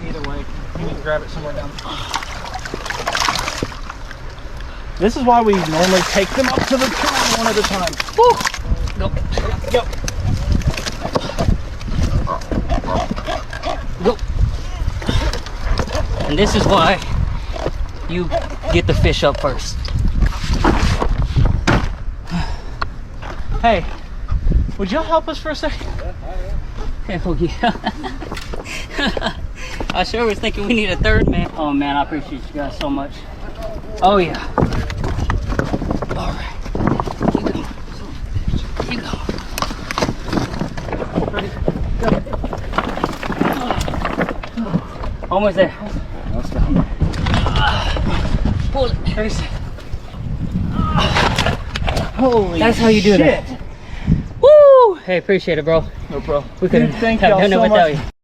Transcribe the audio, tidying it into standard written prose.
Either way, you need to grab it somewhere down. This is why we normally take them up to the tree one at a time. Woo! Go. Go. Go. And this is why you get the fish up first. Hey, would y'all help us for a second? Hell yeah. I sure was thinking we need a third man. Oh man, I appreciate you guys so much. Oh yeah. All right. Keep going. Keep going. Ready? Go. Almost there. Let's go. Pull it. Trace. Holy That's how you do shit. that. Woo! Hey, appreciate it, bro. No problem. We couldn't Dude, thank have y'all done it so without much. you.